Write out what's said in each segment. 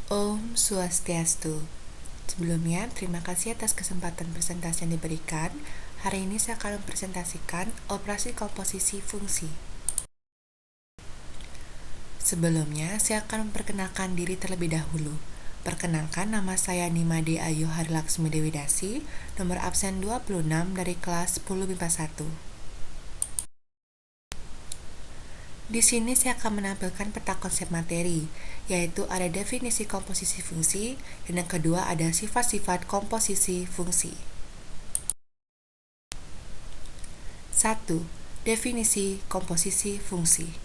Om Swastiastu. Sebelumnya, terima kasih atas kesempatan presentasi yang diberikan. Hari ini saya akan mempresentasikan operasi komposisi fungsi. Sebelumnya, saya akan memperkenalkan diri terlebih dahulu. Perkenalkan, nama saya Nimade Ayu Harilaksmi Dewi Dasi, nomor absen 26 dari kelas 10 MIPA 1. Di sini saya akan menampilkan peta konsep materi, yaitu ada definisi komposisi fungsi, dan yang kedua ada sifat-sifat komposisi fungsi. 1. Definisi komposisi fungsi.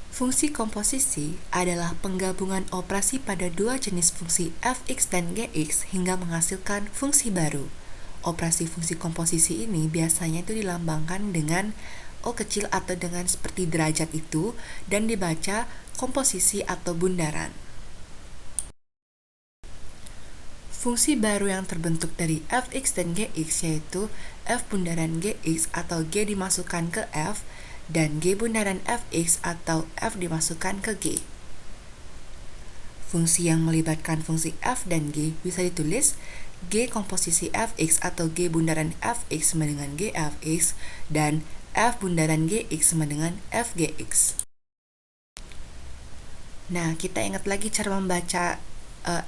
Fungsi komposisi adalah penggabungan operasi pada dua jenis fungsi fx dan gx hingga menghasilkan fungsi baru. Operasi fungsi komposisi ini biasanya itu dilambangkan dengan O kecil atau dengan seperti derajat itu dan dibaca komposisi atau bundaran. Fungsi baru yang terbentuk dari fx dan gx yaitu f bundaran gx atau g dimasukkan ke f dan g bundaran fx atau f dimasukkan ke g. Fungsi yang melibatkan fungsi f dan g bisa ditulis g komposisi fx atau g bundaran fx sama dengan g fx dan f bundaran gx sama dengan f gx. Nah, kita ingat lagi cara membaca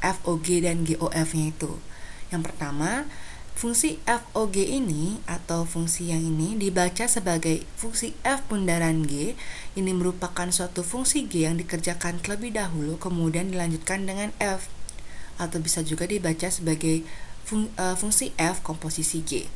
FOG dan GOF-nya itu. Yang pertama, fungsi FOG ini atau fungsi yang ini dibaca sebagai fungsi F bundaran G. Ini merupakan suatu fungsi G yang dikerjakan terlebih dahulu kemudian dilanjutkan dengan F. Atau bisa juga dibaca sebagai fungsi F komposisi G.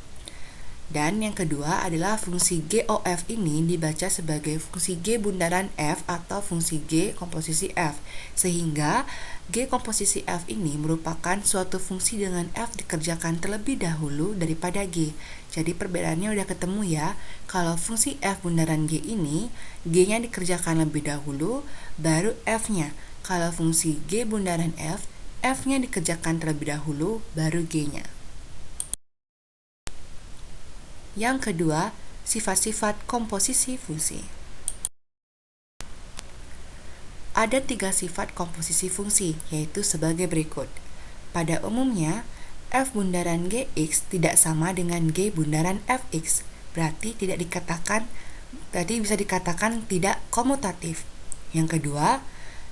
Dan yang kedua adalah fungsi GOF ini dibaca sebagai fungsi G bundaran F atau fungsi G komposisi F. Sehingga G komposisi F ini merupakan suatu fungsi dengan F dikerjakan terlebih dahulu daripada G. Jadi perbedaannya udah ketemu ya. Kalau fungsi F bundaran G ini, G-nya dikerjakan lebih dahulu, baru F-nya. Kalau fungsi G bundaran F, F-nya dikerjakan terlebih dahulu, baru G-nya. Yang kedua, sifat-sifat komposisi fungsi. Ada 3 sifat komposisi fungsi, yaitu sebagai berikut. Pada umumnya, F bundaran Gx tidak sama dengan G bundaran Fx, berarti bisa dikatakan tidak komutatif. Yang kedua,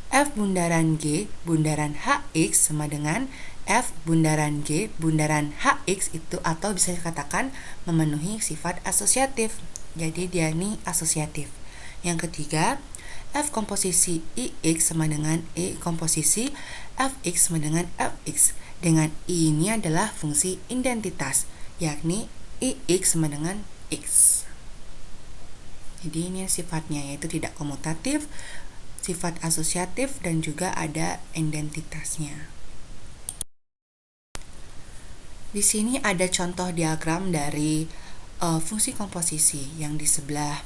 F bundaran G bundaran Hx sama dengan F bundaran G bundaran Hx itu atau bisa dikatakan memenuhi sifat asosiatif. Jadi dia ini asosiatif. Yang ketiga, F komposisi Ix sama dengan E komposisi Fx sama dengan Fx. Dengan I ini adalah fungsi identitas, yakni Ix sama dengan X. Jadi ini sifatnya yaitu tidak komutatif, sifat asosiatif, dan juga ada identitasnya. Di sini ada contoh diagram dari fungsi komposisi. Yang di sebelah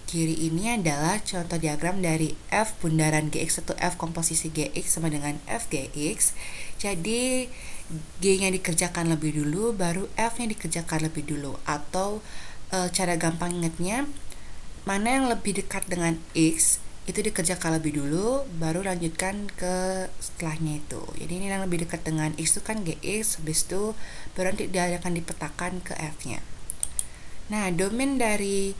kiri ini adalah contoh diagram dari F bundaran Gx atau F komposisi Gx sama dengan F Gx. Jadi G-nya dikerjakan lebih dulu, baru F-nya dikerjakan lebih dulu. Atau cara gampang ingatnya, mana yang lebih dekat dengan X itu dikerjakan lebih dulu, baru lanjutkan ke setelahnya itu. Jadi ini yang lebih dekat dengan X itu kan Gx, habis itu baru nanti dia akan dipetakan ke F-nya. Nah, domain dari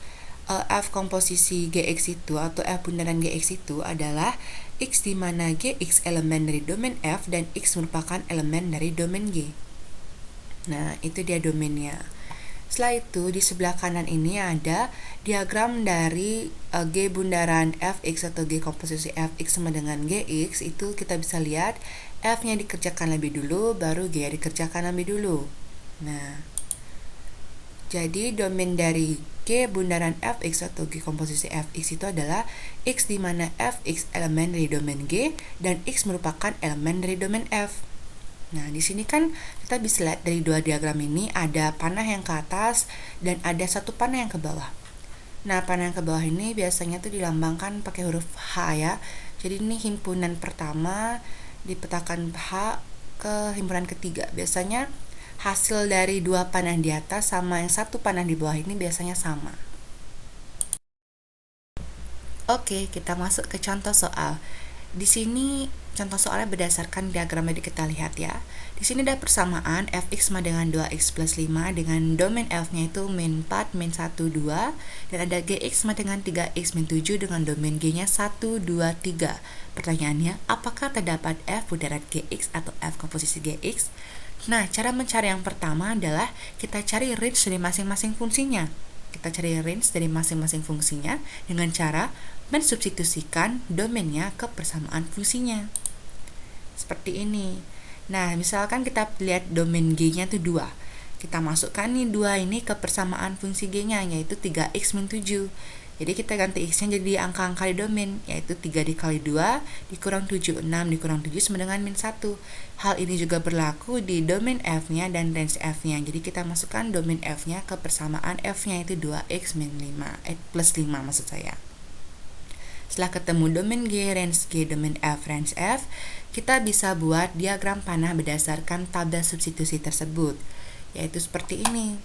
F komposisi Gx itu atau F bundaran Gx itu adalah X di mana Gx elemen dari domain F dan X merupakan elemen dari domain G. Nah, itu dia domainnya. Setelah itu, di sebelah kanan ini ada diagram dari G bundaran Fx atau G komposisi Fx sama dengan Gx. Itu kita bisa lihat F-nya dikerjakan lebih dulu, baru G dikerjakan lebih dulu. Nah, jadi domain dari G bundaran Fx atau G komposisi Fx itu adalah X di mana Fx elemen dari domain G dan X merupakan elemen dari domain F. Nah, di sini kan kita bisa lihat dari dua diagram ini ada panah yang ke atas dan ada satu panah yang ke bawah. Nah, panah yang ke bawah ini biasanya tuh dilambangkan pakai huruf H ya. Jadi ini himpunan pertama dipetakan H ke himpunan ketiga. Biasanya hasil dari dua panah di atas sama yang satu panah di bawah ini biasanya sama. Oke, kita masuk ke contoh soal. Di sini contoh soalnya berdasarkan diagram yang kita lihat ya. Di sini ada persamaan fx sama dengan 2x plus 5 dengan domain f-nya itu min 4, min 1, 2, dan ada gx sama dengan 3x min 7 dengan domain g-nya 1, 2, 3. Pertanyaannya, apakah terdapat f bundaran gx atau f komposisi gx? Nah, cara mencari yang pertama adalah kita cari range dari masing-masing fungsinya. Kita cari range dari masing-masing fungsinya dengan cara mensubstitusikan domainnya ke persamaan fungsinya. Seperti ini. Nah, misalkan kita lihat domain G-nya itu 2. Kita masukkan nih 2 ini ke persamaan fungsi G-nya, yaitu 3x min 7. Jadi kita ganti x-nya jadi angka-angka di domain, yaitu 3 dikali 2 dikurang 7, 6 dikurang 7 sama dengan min 1. Hal ini juga berlaku di domain f-nya dan range f-nya. Jadi kita masukkan domain f-nya ke persamaan f-nya, itu 2x min 5, plus 5 maksud saya. Setelah ketemu domain G, range G, domain F, range F, kita bisa buat diagram panah berdasarkan tabel substitusi tersebut, yaitu seperti ini.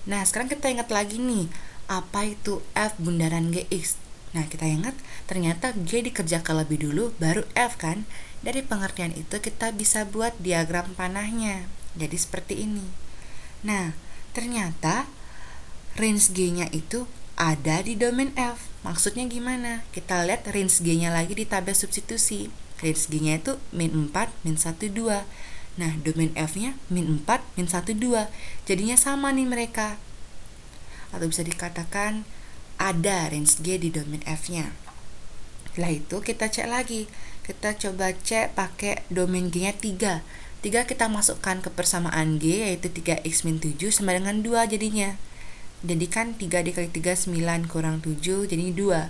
Nah, sekarang kita ingat lagi nih, apa itu F bundaran GX? Nah, kita ingat, ternyata G dikerjakan lebih dulu, baru F kan? Dari pengertian itu, kita bisa buat diagram panahnya. Jadi seperti ini. Nah, ternyata range G-nya itu ada di domain F. Maksudnya gimana? Kita lihat range G-nya lagi di tabel substitusi. Range G-nya itu min 4, min 1, 2. Nah, domain F-nya min 4, min 1, 2. Jadinya sama nih mereka. Atau bisa dikatakan ada range G di domain F-nya. Setelah itu kita cek lagi. Kita coba cek pakai domain G-nya 3. 3 kita masukkan ke persamaan G, yaitu 3x min 7 sama dengan 2 jadinya. Jadi kan 3 dikali 3, 9 kurang 7, jadi 2.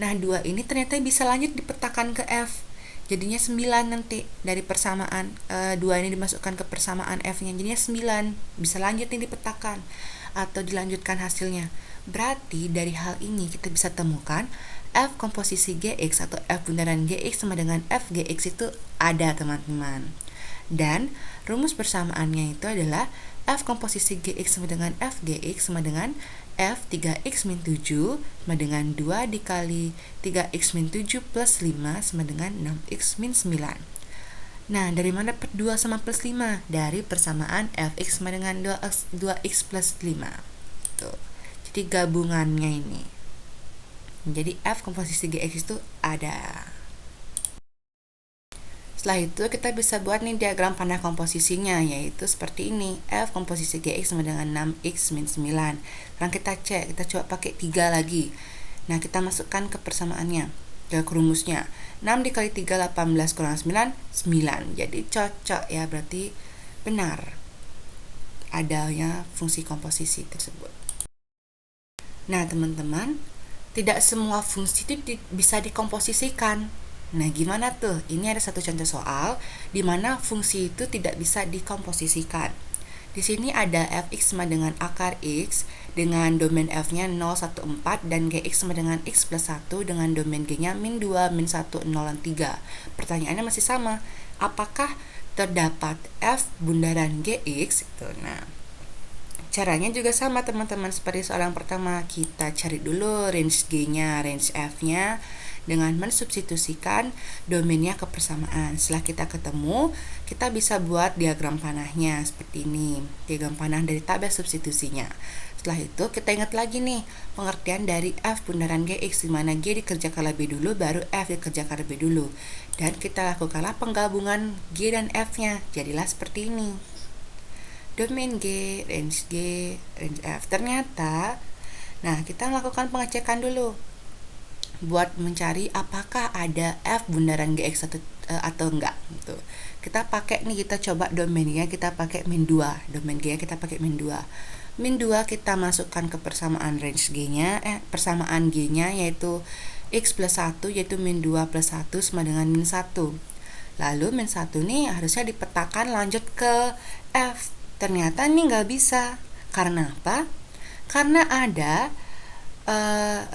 Nah, 2 ini ternyata bisa lanjut dipetakan ke F. Jadinya 9 nanti dari persamaan 2 ini dimasukkan ke persamaan F-nya, jadinya 9. Bisa lanjut nih dipetakan atau dilanjutkan hasilnya. Berarti dari hal ini kita bisa temukan F komposisi GX atau F bundaran GX sama dengan F GX itu ada, teman-teman. Dan rumus persamaannya itu adalah F komposisi GX sama dengan F GX sama dengan F 3x min 7 sama dengan 2 dikali 3x min 7 plus 5 sama dengan 6x min 9. Nah, dari mana dapat 2 sama plus 5? Dari persamaan Fx sama dengan 2x plus 5. Tuh. Jadi gabungannya ini. Jadi F komposisi GX itu ada. Setelah itu kita bisa buat nih diagram panah komposisinya, yaitu seperti ini. F komposisi GX sama dengan 6x min 9. Sekarang kita cek, kita coba pakai 3 lagi. Nah, kita masukkan ke persamaannya, ke rumusnya. 6 dikali 3, 18 kurang 9, 9. Jadi cocok ya, berarti benar adanya fungsi komposisi tersebut. Nah, teman-teman, tidak semua fungsi itu bisa dikomposisikan. Nah, gimana tuh? Ini ada satu contoh soal di mana fungsi itu tidak bisa dikomposisikan. Di sini ada fx sama dengan akar x dengan domain f-nya 0, 1, 4 dan gx sama dengan x plus 1 dengan domain g-nya min 2, min 1, 0, dan 3. Pertanyaannya masih sama. Apakah terdapat f bundaran gx? Nah, caranya juga sama, teman-teman, seperti soal yang pertama. Kita cari dulu range g-nya, range f-nya dengan mensubstitusikan domainnya ke persamaan. Setelah kita ketemu, kita bisa buat diagram panahnya seperti ini. Diagram panah dari tabel substitusinya. Setelah itu kita ingat lagi nih pengertian dari F bundaran GX, di mana G dikerjakan lebih dulu baru F dikerjakan lebih dulu. Dan kita lakukanlah penggabungan G dan F-nya. Jadilah seperti ini. Domain G, range F. Ternyata, nah kita lakukan pengecekan dulu buat mencari apakah ada F bundaran GX atau enggak gitu. Kita pakai nih, kita coba domainnya kita pakai min 2. Domain G kita pakai min 2. Min 2 kita masukkan ke persamaan range G-nya, persamaan G-nya yaitu X plus 1 yaitu min 2 plus 1 sama dengan min 1. Lalu min 1 nih harusnya dipetakan lanjut ke F. Ternyata ini nggak bisa. Karena apa? Karena ada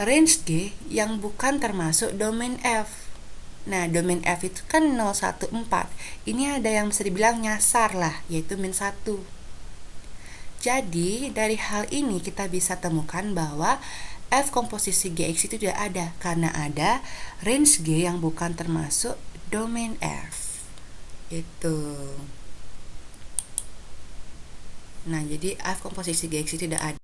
range G yang bukan termasuk domain F. Nah, domain F itu kan 0, 1, 4. Ini ada yang bisa dibilang nyasar lah, yaitu min 1. Jadi, dari hal ini kita bisa temukan bahwa F komposisi GX itu tidak ada karena ada range G yang bukan termasuk domain F. Itu. Nah, jadi F komposisi GX itu tidak ada.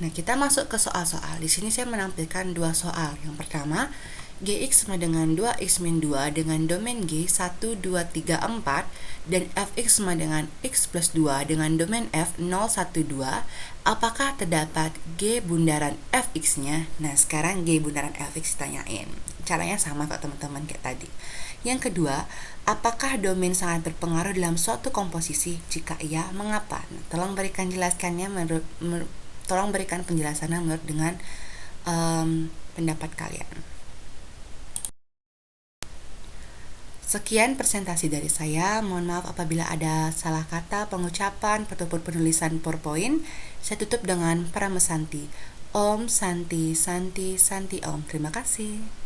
Nah, kita masuk ke soal-soal. Di sini saya menampilkan dua soal. Yang pertama, Gx sama dengan 2x-2 dengan domain G 1, 2, 3, 4 dan Fx sama dengan x plus 2 dengan domain F 0, 1, 2. Apakah terdapat G bundaran Fx-nya? Nah, sekarang G bundaran Fx ditanyain. Caranya sama kok teman-teman kayak tadi. Yang kedua, apakah domain sangat berpengaruh dalam suatu komposisi? Jika iya, mengapa? Nah, tolong berikan penjelasannya menurut dengan pendapat kalian. Sekian presentasi dari saya. Mohon maaf apabila ada salah kata, pengucapan, ataupun penulisan PowerPoint. Saya tutup dengan Paramesanti. Om Santi Santi Santi Om. Terima kasih.